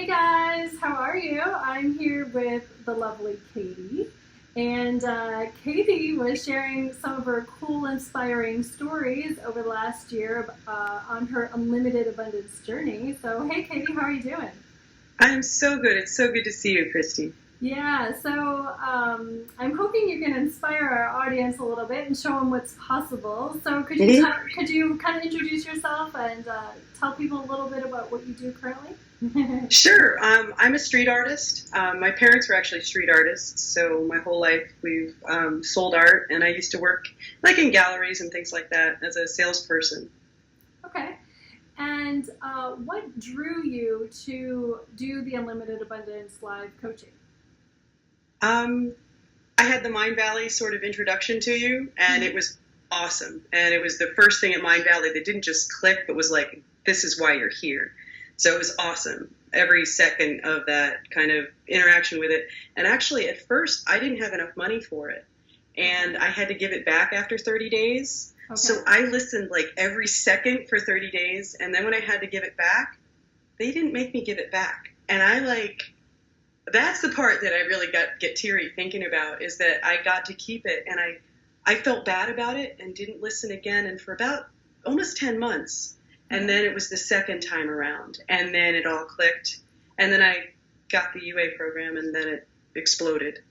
Hey guys, how are you? I'm here with the lovely Katie. And Katie was sharing some of her cool, inspiring stories over the last year on her unlimited abundance journey. So, hey Katie, how are you doing? I'm so good. It's so good to see you, Christy. Yeah, so I'm hoping you can inspire our audience a little bit and show them what's possible. So, could you kind of introduce yourself and tell people a little bit about what you do currently? Sure. I'm a street artist. My parents were actually street artists, so my whole life we've sold art, and I used to work like in galleries and things like that as a salesperson. Okay. And what drew you to do the Unlimited Abundance live coaching? Um, I had the Mind Valley sort of introduction to you, and it was awesome. And it was the first thing at Mind Valley that didn't just click, but was like, this is why you're here. So it was awesome. Every second of that kind of interaction with it. And actually, at first, I didn't have enough money for it. And I had to give it back after 30 days. Okay. So I listened like every second for 30 days. And then when I had to give it back, they didn't make me give it back. And that's the part that I really get teary thinking about, is that I got to keep it. And I felt bad about it and didn't listen again. And for about almost 10 months. And then it was the second time around, and then it all clicked. And then I got the UA program, and then it exploded.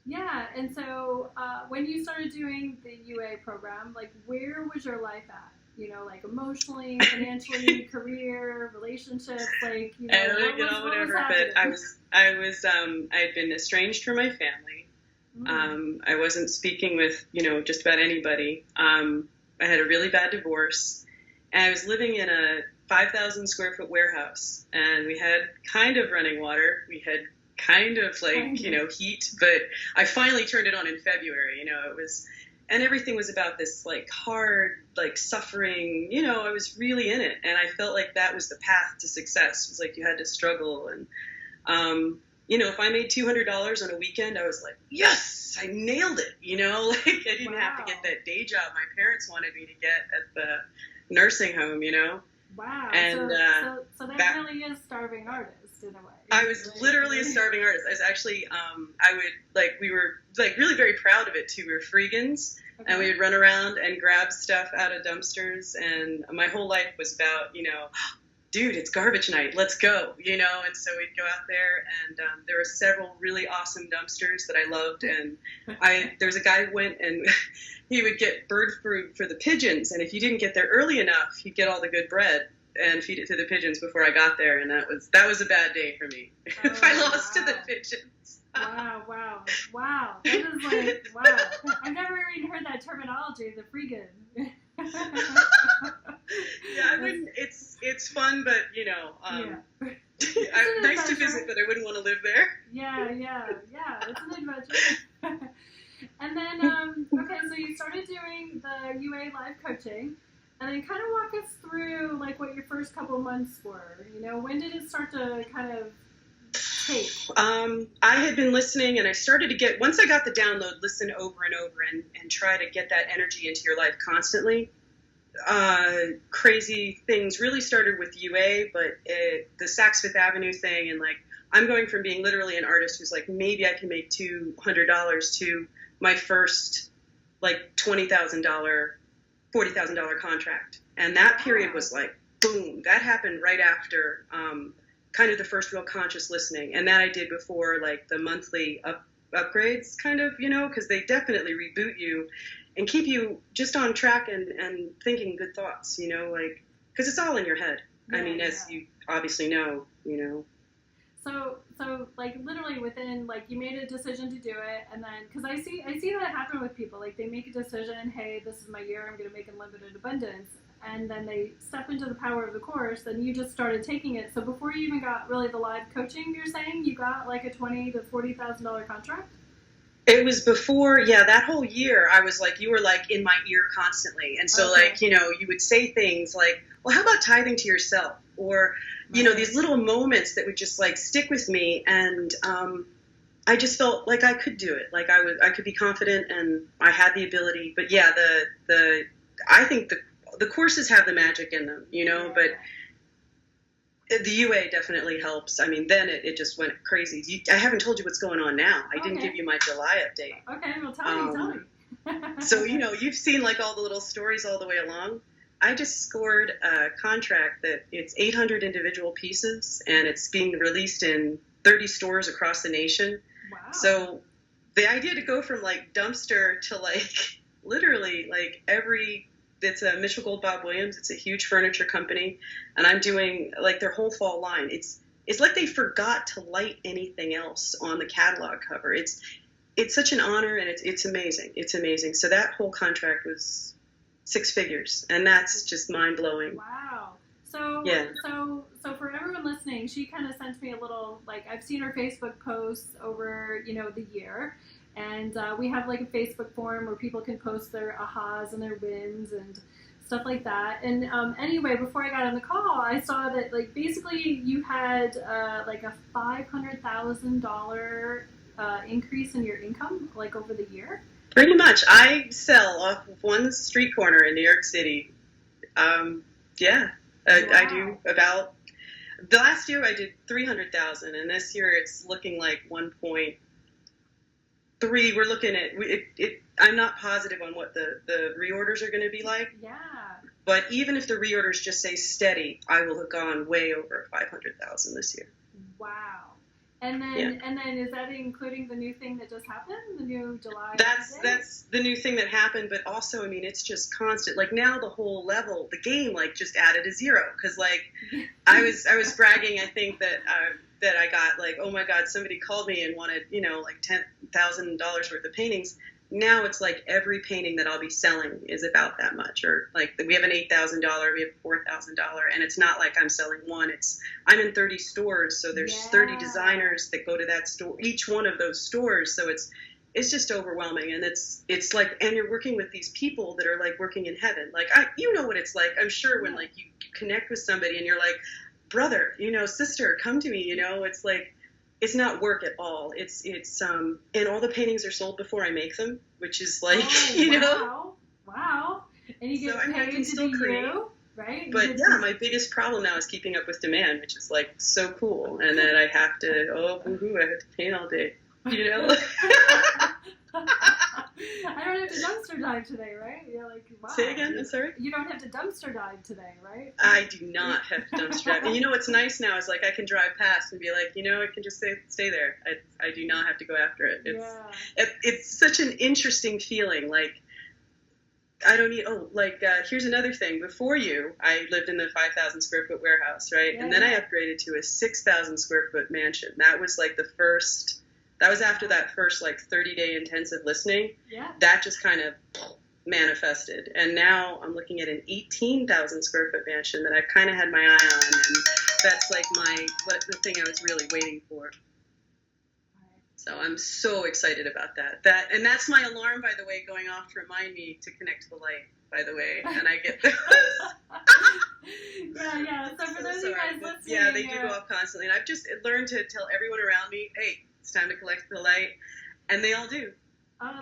Yeah, and so when you started doing the UA program, like where was your life at? You know, like emotionally, financially, career, relationships, like Whatever. But I had been estranged from my family. I wasn't speaking with just about anybody. I had a really bad divorce. And I was living in a 5,000 square foot warehouse, and we had kind of running water. We had kind of heat, but I finally turned it on in February. And everything was about this hard, suffering. I was really in it, and I felt like that was the path to success. It was like you had to struggle, and if I made $200 on a weekend, I was like, yes, I nailed it. I didn't have to get that day job my parents wanted me to get at the nursing home, Wow. And so that really is starving artist in a way. I was literally a starving artist. I was actually, we were really very proud of it too. We were freegans, and we would run around and grab stuff out of dumpsters. And my whole life was about, dude, it's garbage night. Let's go, And so we'd go out there, and there were several really awesome dumpsters that I loved. And there was a guy who went and he would get bird food for the pigeons. And if you didn't get there early enough, he'd get all the good bread and feed it to the pigeons before I got there. And that was a bad day for me. If I lost to the pigeons. Wow. That is wow. I've never even heard that terminology, the freegan. Yeah, I wouldn't. It's fun, but nice to visit, but I wouldn't want to live there. Yeah. It's an adventure. And then, okay, so you started doing the UA live coaching, and then kind of walk us through what your first couple months were. When did it start to kind of take? I had been listening, and I started to get, once I got the download, listen over and over and try to get that energy into your life constantly. Crazy things really started with UA, but the Saks Fifth Avenue thing, and I'm going from being literally an artist who's maybe I can make $200 to my first $20,000, $40,000 contract. And that period was boom. That happened right after kind of the first real conscious listening. And that I did before the monthly upgrades kind of, because they definitely reboot you and keep you just on track and thinking good thoughts, because it's all in your head. Yeah, I mean, as you obviously know. So literally within, you made a decision to do it, and then, because I see that happen with people, they make a decision, hey, this is my year, I'm going to make unlimited abundance, and then they step into the power of the course, and you just started taking it. So before you even got really the live coaching, you're saying you got a $20,000 to $40,000 contract? It was before, that whole year, I was you were in my ear constantly. And so you would say things well, how about tithing to yourself? Or, these little moments that would just stick with me. And I just felt like I could do it. I could be confident, and I had the ability. But I think the courses have the magic in them, but The UA definitely helps. I mean, then it just went crazy. I haven't told you what's going on now. I didn't give you my July update. Okay, well, tell me. So, you've seen like all the little stories all the way along. I just scored a contract that it's 800 individual pieces, and it's being released in 30 stores across the nation. Wow. So the idea to go from like dumpster to like literally like it's a Mitchell Gold Bob Williams. It's a huge furniture company, and I'm doing like their whole fall line. It's like they forgot to light anything else on the catalog cover. It's such an honor, and it's amazing. It's amazing. So that whole contract was 6 figures, and that's just mind blowing. Wow. So yeah. So for everyone listening, she kind of sent me a little, like, I've seen her Facebook posts over the year. And we have like a Facebook forum where people can post their ahas and their wins and stuff like that. And anyway, before I got on the call, I saw that like basically you had like a $500,000 increase in your income like over the year. Pretty much. I sell off of one street corner in New York City. Wow. I do about. The last year I did 300,000, and this year it's looking like 1.3. We're looking at it. I'm not positive on what the reorders are going to be like. Yeah. But even if the reorders just say steady, I will have gone way over 500,000 this year. Wow. And then is that including the new thing that just happened, the new July? That's the new thing that happened, but also I mean it's just constant. Like now the whole level, the game like just added a 0 because like I was bragging. I think that I got like, oh my God, somebody called me and wanted like $10,000 worth of paintings. Now it's like every painting that I'll be selling is about that much, or like we have an $8,000, we have a $4,000, and it's not like I'm selling one. I'm in 30 stores, so there's 30 designers that go to that store, each one of those stores. So it's just overwhelming, and it's like, and you're working with these people that are like working in heaven. Like you know what it's like. I'm sure when like you connect with somebody and you're like, brother, sister, come to me. It's like. It's not work at all. It's and all the paintings are sold before I make them, which is like, Wow. And you get paid to do you, right? But yeah, my biggest problem now is keeping up with demand, which is like so cool. And then I have to, I have to paint all day, I don't have to dumpster dive today, right? You're like, wow. Say again, I'm sorry? You don't have to dumpster dive today, right? I do not have to dumpster dive. And what's nice now is like I can drive past and be like, I can just stay there. I do not have to go after it. It's such an interesting feeling. Like, I don't need, here's another thing. Before I lived in the 5,000 square foot warehouse, right? And then I upgraded to a 6,000 square foot mansion. That was like that was after that first like 30-day intensive listening. Yeah. That just kind of manifested. And now I'm looking at an 18,000 square foot mansion that I've kind of had my eye on. And that's like the thing I was really waiting for. So I'm so excited about that. And that's my alarm, by the way, going off to remind me to connect to the light, by the way. And I get those. Yeah. So for those of you guys listening. Yeah, they do go off constantly. And I've just learned to tell everyone around me, hey, it's time to collect the light. And they all do.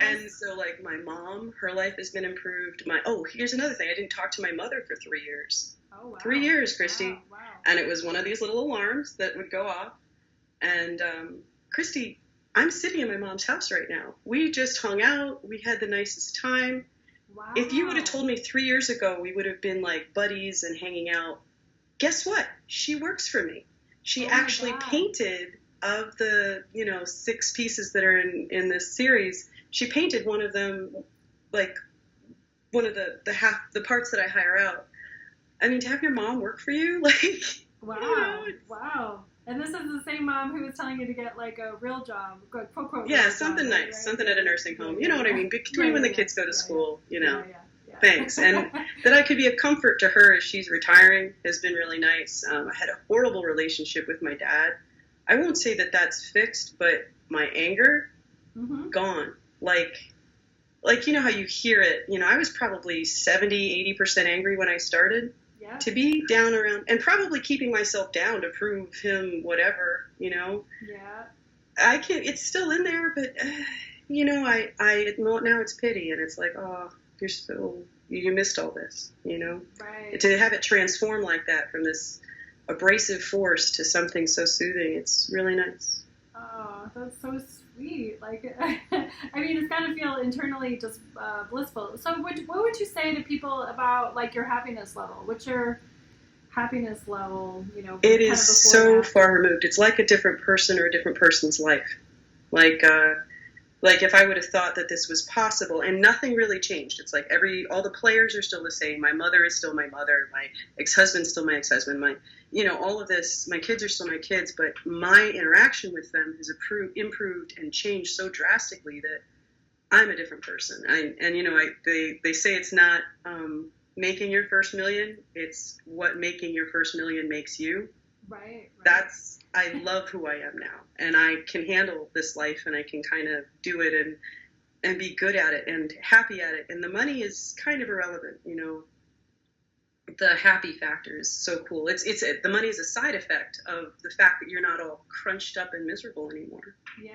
And so, like, my mom, her life has been improved. Here's another thing. I didn't talk to my mother for 3 years. Oh, wow. 3 years, Christy. Wow. And it was one of these little alarms that would go off. And, Christy, I'm sitting in my mom's house right now. We just hung out. We had the nicest time. Wow. If you would have told me 3 years ago we would have been, like, buddies and hanging out, guess what? She works for me. She actually painted... Of the 6 pieces that are in this series, she painted one of them, like one of the parts that I hire out. I mean, to have your mom work for you, like wow. And this is the same mom who was telling you to get like a real job, quote quote. Yeah, something nice, right? Something at a nursing home. You know what I mean? Between when the kids go to school, Yeah. Thanks. And that I could be a comfort to her as she's retiring has been really nice. I had a horrible relationship with my dad. I won't say that that's fixed, but my anger, gone. Like how you hear it. I was probably 70, 80% angry when I started. Yeah. To be down around, and probably keeping myself down to prove him whatever, Yeah. I can't, it's still in there, but, now it's pity, and it's like, oh, you missed all this, Right. To have it transform like that from this abrasive force to something so soothing. It's really nice. Oh, that's so sweet. Like, I mean, it's got to feel internally just blissful. So, what would you say to people about like your happiness level? What's your happiness level? You know, it is so far removed. It's like a different person or a different person's life. Like if I would have thought that this was possible, and nothing really changed. It's like all the players are still the same. My mother is still my mother. My ex-husband's still my ex-husband. All of this, my kids are still my kids, but my interaction with them has improved and changed so drastically that I'm a different person. They say it's not making your first million, it's what making your first million makes you. Right. I love who I am now, and I can handle this life, and I can kind of do it and be good at it and happy at it. And the money is kind of irrelevant, The happy factor is so cool. The money is a side effect of the fact that you're not all crunched up and miserable anymore. Yeah.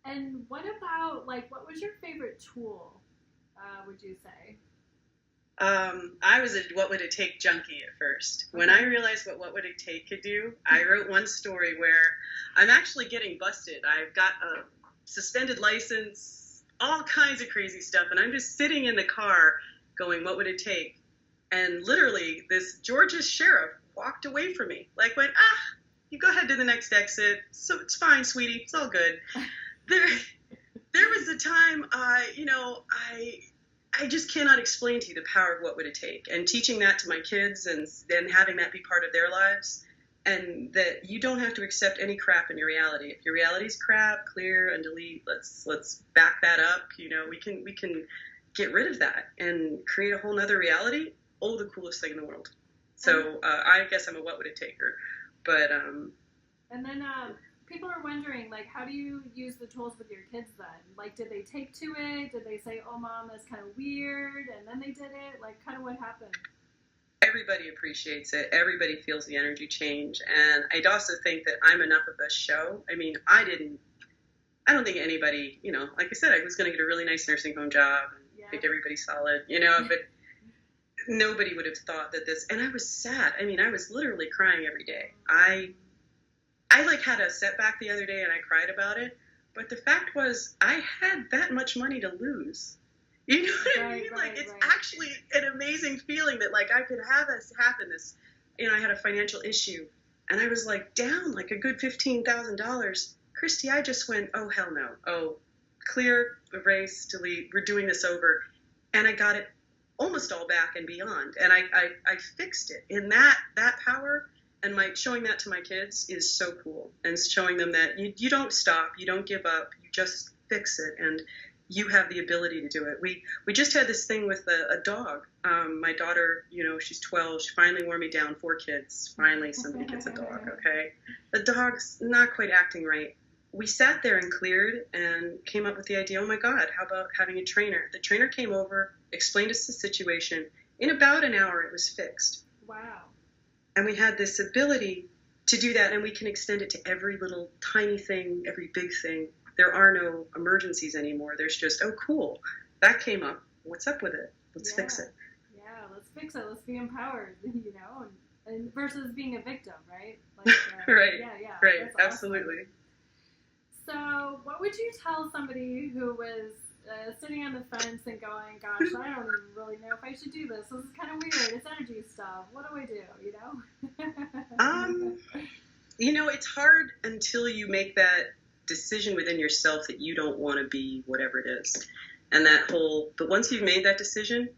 And what about what was your favorite tool? Would you say? I was a what would it take junkie at first. Okay. When I realized what would it take could do, I wrote one story where I'm actually getting busted. I've got a suspended license, all kinds of crazy stuff, and I'm just sitting in the car going, what would it take? And literally, this Georgia sheriff walked away from me, went, you go ahead to the next exit, so it's fine, sweetie, it's all good. There was a time, I just cannot explain to you the power of what would it take, and teaching that to my kids and then having that be part of their lives, and that you don't have to accept any crap in your reality. If your reality's crap, clear and delete. Let's back that up. We can get rid of that and create a whole nother reality. Oh, the coolest thing in the world. So I guess I'm a what would it taker, but and then people are wondering, how do you use the tools with your kids then? Did they take to it? Did they say, oh, Mom, that's kind of weird, and then they did it? Kind of what happened? Everybody appreciates it. Everybody feels the energy change. And I'd also think that I'm enough of a show. I mean, I don't think anybody, like I said, I was going to get a really nice nursing home job and make everybody solid, but nobody would have thought that this, and I was sad. I mean, I was literally crying every day. I had a setback the other day and I cried about it, but the fact was I had that much money to lose. You know what I mean? It's actually an amazing feeling that I could have this happen. I had a financial issue and I was down a good $15,000. Christy, I just went, oh, hell no. Oh, clear, erase, delete. We're doing this over. And I got it almost all back and beyond. And I fixed it. And that power, and showing that to my kids is so cool. And showing them that you don't stop, you don't give up, you just fix it, and you have the ability to do it. We just had this thing with a dog. My daughter, she's 12. She finally wore me down. 4 kids. Finally, somebody gets a dog, okay? The dog's not quite acting right. We sat there and cleared and came up with the idea, oh my God, how about having a trainer? The trainer came over, explained us the situation. In about an hour, it was fixed. Wow. And we had this ability to do that, and we can extend it to every little tiny thing, every big thing. There are no emergencies anymore. There's just, oh, cool, that came up. What's up with it? Let's fix it. Yeah, let's fix it. Let's be empowered, and versus being a victim, right? Right. Yeah. Right. That's absolutely. Awesome. So, what would you tell somebody who was sitting on the fence and going, gosh, I don't even really know if I should do this. This is kind of weird. It's energy stuff. What do I do, It's hard until you make that decision within yourself that you don't want to be whatever it is. And but once you've made that decision,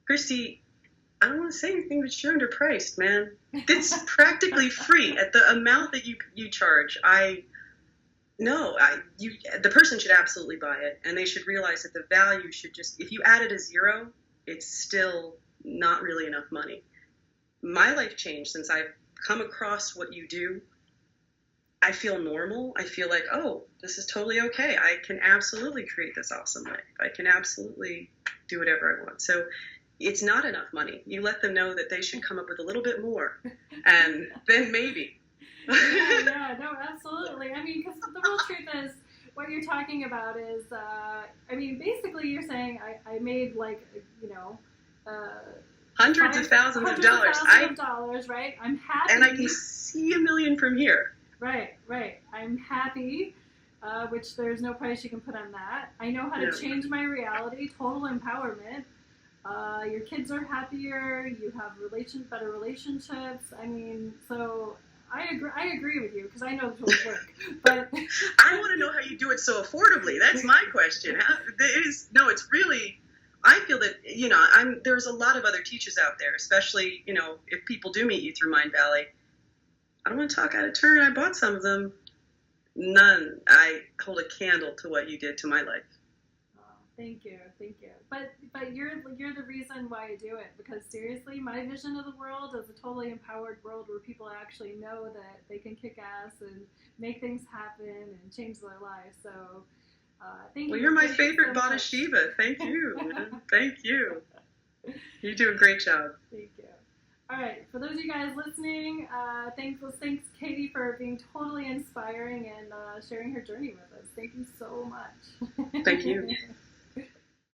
Christy, I don't want to say anything, but you're underpriced, man. It's practically free at the amount that you charge. The person should absolutely buy it, and they should realize that the value should if you added a zero, it's still not really enough money. My life changed since I've come across what you do. I feel normal. I feel like, oh, this is totally okay. I can absolutely create this awesome life. I can absolutely do whatever I want. So it's not enough money. You let them know that they should come up with a little bit more, and then maybe. No, absolutely. I mean, because the real truth is, what you're talking about is, basically you're saying I made Hundreds of thousands of dollars. Hundreds of dollars, right? I'm happy. And I can see $1 million from here. Right. I'm happy, which there's no price you can put on that. I know how to change my reality, total empowerment. Your kids are happier, you have better relationships. I mean, so I agree with you because I know it will work. But I want to know how you do it so affordably. That's my question. It's really, I feel that, there's a lot of other teachers out there, especially, if people do meet you through Mind Valley. I don't want to talk out of turn. I bought some of them. None. I hold a candle to what you did to my life. Thank you. But you're the reason why I do it, because seriously, my vision of the world is a totally empowered world where people actually know that they can kick ass and make things happen and change their lives. So thank you. Well, you're my favorite Bada Shiva. Thank you. Thank you. You do a great job. Thank you. All right, for those of you guys listening, thanks Katie for being totally inspiring and sharing her journey with us. Thank you so much. Thank you.